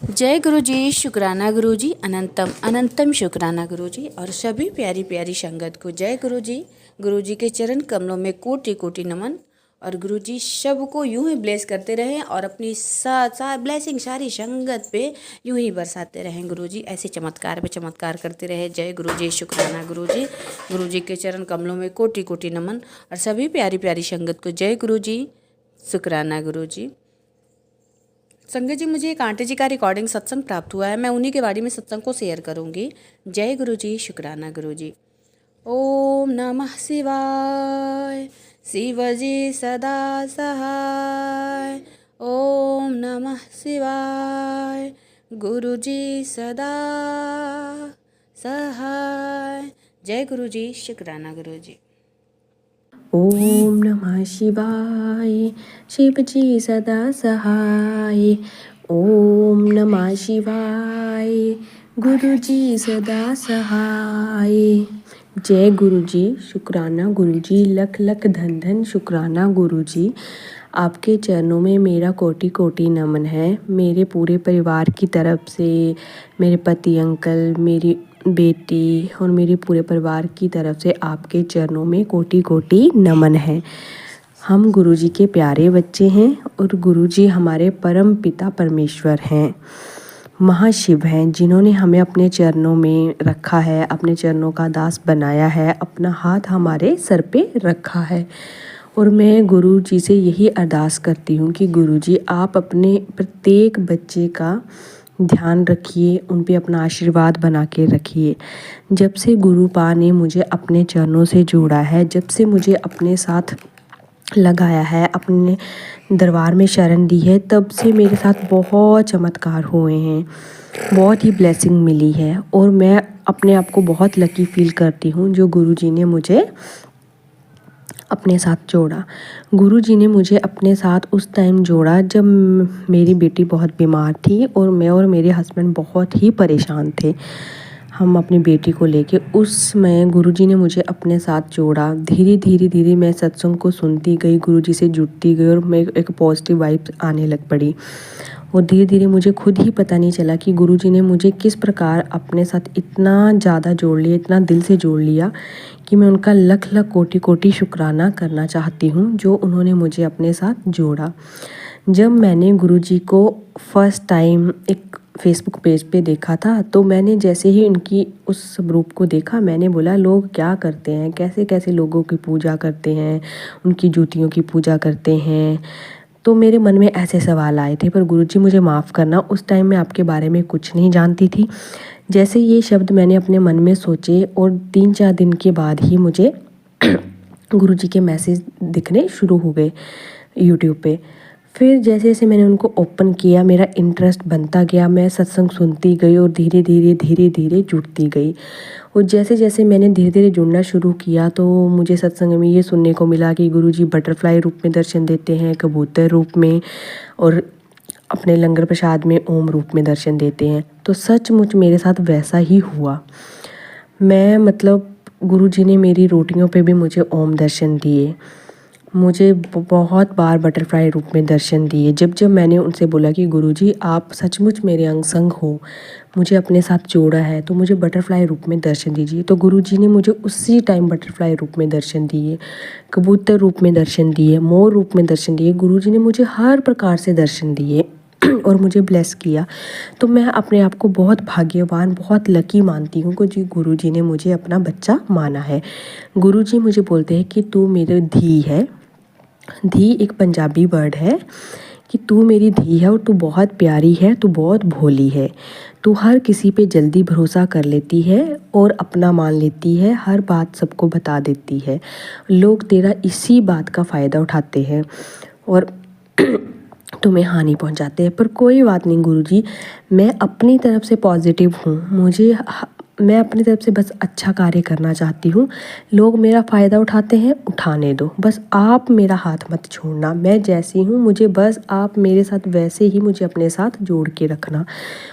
जय गुरु जी, शुक्राना गुरु जी, अनंतम अनंतम शुक्राना गुरु जी और सभी प्यारी प्यारी संगत को जय गुरु जी के चरण कमलों में कोटि कोटि नमन। और गुरु जी सबको यूं ही ब्लेस करते रहें और अपनी ब्लेसिंग सारी संगत पे यूं ही बरसाते रहें। गुरु जी ऐसे चमत्कार पे चमत्कार करते रहे। जय गुरु जी, शुक्राना गुरु जी के चरण कमलों में कोटि कोटि नमन और सभी प्यारी प्यारी संगत को जय गुरु जी, शुक्राना गुरु जी। संगत जी, मुझे एक आंटी जी का रिकॉर्डिंग सत्संग प्राप्त हुआ है, मैं उन्हीं के बारे में सत्संग को शेयर करूंगी। जय गुरु जी, शुक्राना गुरु जी। ओम नमः शिवाय, शिव जी सदा सहाय। ओम नमः शिवाय, गुरु जी सदा सहाय। जय गुरु जी, शुक्राना गुरु जी। ओम नमः शिवाय, शिव जी सदा सहाय। ओम नमः शिवाय, गुरु जी सदा सहाय। जय गुरु जी, शुक्राना गुरु जी, लख लख धन धन शुक्राना गुरु जी। आपके चरणों में मेरा कोटि कोटि नमन है। मेरे पूरे परिवार की तरफ से, मेरे पति अंकल, मेरी बेटी और मेरे पूरे परिवार की तरफ से आपके चरणों में कोटि कोटि नमन है। हम गुरुजी के प्यारे बच्चे हैं और गुरुजी हमारे परम पिता परमेश्वर हैं, महाशिव हैं, जिन्होंने हमें अपने चरणों में रखा है, अपने चरणों का दास बनाया है, अपना हाथ हमारे सर पे रखा है। और मैं गुरुजी से यही अरदास करती हूँ कि गुरुजी आप अपने प्रत्येक बच्चे का ध्यान रखिए, उन पे अपना आशीर्वाद बना के रखिए। जब से गुरुपा ने मुझे अपने चरणों से जोड़ा है, जब से मुझे अपने साथ लगाया है, अपने दरबार में शरण दी है, तब से मेरे साथ बहुत चमत्कार हुए हैं, बहुत ही ब्लेसिंग मिली है। और मैं अपने आप को बहुत लकी फील करती हूँ जो गुरुजी ने मुझे अपने साथ जोड़ा। गुरुजी ने मुझे अपने साथ उस टाइम जोड़ा जब मेरी बेटी बहुत बीमार थी और मैं और मेरे हस्बैंड बहुत ही परेशान थे हम अपनी बेटी को लेके। उस समय गुरुजी ने मुझे अपने साथ जोड़ा। धीरे धीरे मैं सत्संग को सुनती गई, गुरुजी से जुड़ती गई और मैं एक पॉजिटिव वाइब्स आने लग पड़ी। और धीरे धीरे मुझे खुद ही पता नहीं चला कि गुरुजी ने मुझे किस प्रकार अपने साथ इतना ज़्यादा जोड़ लिया, इतना दिल से जोड़ लिया कि मैं उनका लख लख कोटि कोटि शुक्राना करना चाहती हूँ जो उन्होंने मुझे अपने साथ जोड़ा। जब मैंने गुरुजी को फर्स्ट टाइम एक फेसबुक पेज पे देखा था, तो मैंने जैसे ही उनकी उस ग्रुप को देखा, मैंने बोला लोग क्या करते हैं, कैसे कैसे लोगों की पूजा करते हैं, उनकी जूतियों की पूजा करते हैं। तो मेरे मन में ऐसे सवाल आए थे। पर गुरुजी मुझे माफ़ करना, उस टाइम मैं आपके बारे में कुछ नहीं जानती थी। जैसे ये शब्द मैंने अपने मन में सोचे और 3-4 दिन के बाद ही मुझे गुरुजी के मैसेज दिखने शुरू हो गए यूट्यूब पे। फिर जैसे जैसे मैंने उनको ओपन किया, मेरा इंटरेस्ट बनता गया, मैं सत्संग सुनती गई और धीरे धीरे जुड़ती गई। और जैसे जैसे मैंने धीरे धीरे जुड़ना शुरू किया तो मुझे सत्संग में ये सुनने को मिला कि गुरुजी बटरफ्लाई रूप में दर्शन देते हैं, कबूतर रूप में, और अपने लंगर प्रसाद में ओम रूप में दर्शन देते हैं। तो सचमुच मेरे साथ वैसा ही हुआ। मैं गुरुजी ने मेरी रोटियों पे भी मुझे ओम दर्शन दिए, मुझे बहुत बार बटरफ्लाई रूप में दर्शन दिए। जब जब मैंने उनसे बोला कि गुरुजी आप सचमुच मेरे अंग संग हो, मुझे अपने साथ जोड़ा है, तो मुझे बटरफ्लाई रूप में दर्शन दीजिए, तो गुरुजी ने मुझे उसी टाइम बटरफ्लाई रूप में दर्शन दिए, कबूतर रूप में दर्शन दिए, मोर रूप में दर्शन दिए। गुरुजी ने मुझे हर प्रकार से दर्शन दिए और मुझे ब्लेस किया। तो मैं अपने आप को बहुत भाग्यवान, बहुत लकी मानती हूँ कि गुरुजी ने मुझे अपना बच्चा माना है। गुरुजी मुझे बोलते हैं कि तू मेरे धी है। धी एक पंजाबी वर्ड है कि तू मेरी धी है और तू बहुत प्यारी है, तू बहुत भोली है, तू हर किसी पे जल्दी भरोसा कर लेती है और अपना मान लेती है, हर बात सबको बता देती है, लोग तेरा इसी बात का फ़ायदा उठाते हैं और तुम्हें हानि पहुंचाते हैं। पर कोई बात नहीं गुरुजी, मैं अपनी तरफ से पॉजिटिव हूँ, मैं अपनी तरफ से बस अच्छा कार्य करना चाहती हूँ। लोग मेरा फ़ायदा उठाते हैं, उठाने दो, बस आप मेरा हाथ मत छोड़ना। मैं जैसी हूँ मुझे बस आप मेरे साथ वैसे ही मुझे अपने साथ जोड़ के रखना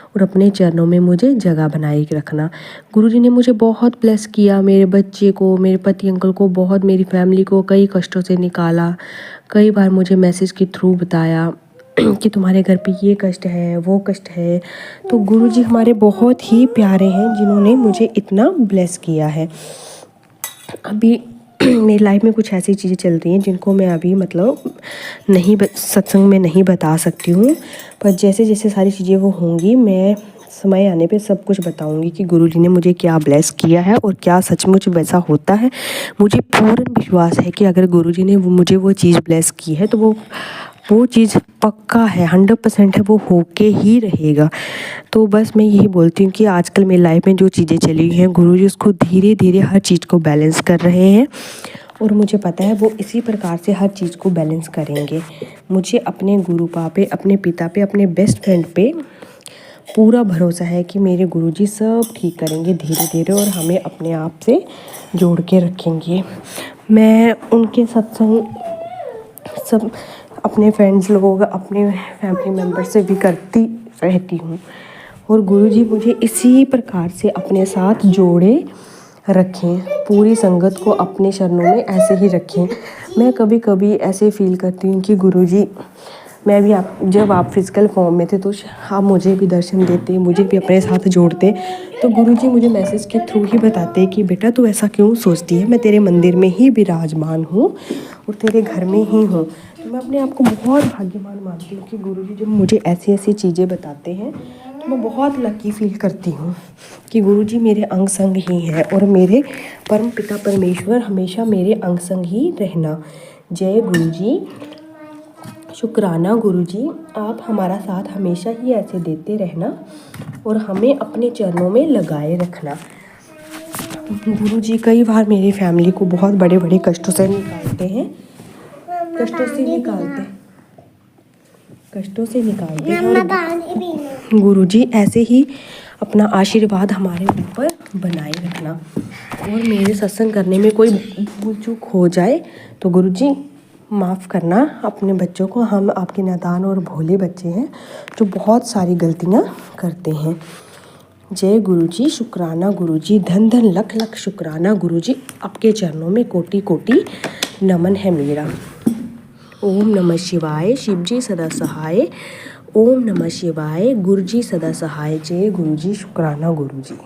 और अपने चरणों में मुझे जगह बनाए के रखना। गुरुजी ने मुझे बहुत ब्लेस किया, मेरे बच्चे को, मेरे पति अंकल को, बहुत मेरी फैमिली को कई कष्टों से निकाला, कई बार मुझे मैसेज के थ्रू बताया कि तुम्हारे घर पे ये कष्ट है, वो कष्ट है। तो गुरुजी हमारे बहुत ही प्यारे हैं, जिन्होंने मुझे इतना ब्लेस किया है। अभी मेरी लाइफ में कुछ ऐसी चीज़ें चल रही हैं जिनको मैं अभी मतलब नहीं सत्संग में नहीं बता सकती हूँ, पर जैसे जैसे सारी चीज़ें वो होंगी मैं समय आने पे सब कुछ बताऊंगी कि गुरुजी ने मुझे क्या ब्लेस किया है और क्या सचमुच वैसा होता है। मुझे पूर्ण विश्वास है कि अगर गुरुजी ने मुझे वो चीज़ ब्लेस की है तो वो चीज़ पक्का है, 100% है, वो होके ही रहेगा। तो बस मैं यही बोलती हूँ कि आजकल मेरी लाइफ में जो चीज़ें चली हुई हैं, गुरुजी उसको धीरे धीरे हर चीज़ को बैलेंस कर रहे हैं और मुझे पता है वो इसी प्रकार से हर चीज़ को बैलेंस करेंगे। मुझे अपने गुरुपा पे, अपने पिता पे, अपने बेस्ट फ्रेंड पे पूरा भरोसा है कि मेरे गुरुजी सब ठीक करेंगे धीरे धीरे और हमें अपने आप से जोड़ के रखेंगे। मैं उनके सत्संग सब अपने फ्रेंड्स लोग, अपने फैमिली मेम्बर से भी करती रहती हूँ और गुरुजी मुझे इसी प्रकार से अपने साथ जोड़े रखें, पूरी संगत को अपने चरणों में ऐसे ही रखें। मैं कभी कभी ऐसे फील करती हूँ कि गुरुजी, मैं भी जब आप फिज़िकल फॉर्म में थे तो आप मुझे भी दर्शन देते, मुझे भी अपने साथ जोड़ते। तो गुरुजी मुझे मैसेज के थ्रू ही बताते कि बेटा तू ऐसा क्यों सोचती है, मैं तेरे मंदिर में ही विराजमान हूँ और तेरे घर में ही हूँ। तो मैं अपने आप को बहुत भाग्यवान मानती हूँ कि गुरुजी जब मुझे ऐसी ऐसी चीज़ें बताते हैं तो मैं बहुत लकी फील करती हूँ कि गुरुजी मेरे अंग संग ही हैं और मेरे परम पिता परमेश्वर हमेशा मेरे अंग संग ही रहना। जय गुरुजी। शुक्राना गुरुजी, आप हमारा साथ हमेशा ही ऐसे देते रहना और हमें अपने चरणों में लगाए रखना। गुरुजी कई बार मेरी फैमिली को बहुत बड़े बड़े कष्टों से निकालते हैं, कष्टों से निकालते हैं। गुरुजी ऐसे ही अपना आशीर्वाद हमारे ऊपर बनाए रखना और मेरे सत्संग करने में कोई भूल चूक हो जाए तो गुरुजी माफ़ करना अपने बच्चों को। हम आपके नादान और भोले बच्चे हैं जो बहुत सारी गलतियाँ करते हैं। जय गुरुजी। शुक्राना गुरुजी, धन धन लख लख शुक्राना गुरुजी, आपके चरणों में कोटि कोटि नमन है मेरा। ओम नमः शिवाय, शिवजी सदा सहाय। ओम नमः शिवाय, गुरुजी सदा सहाय। जय गुरुजी। शुक्राना गुरुजी।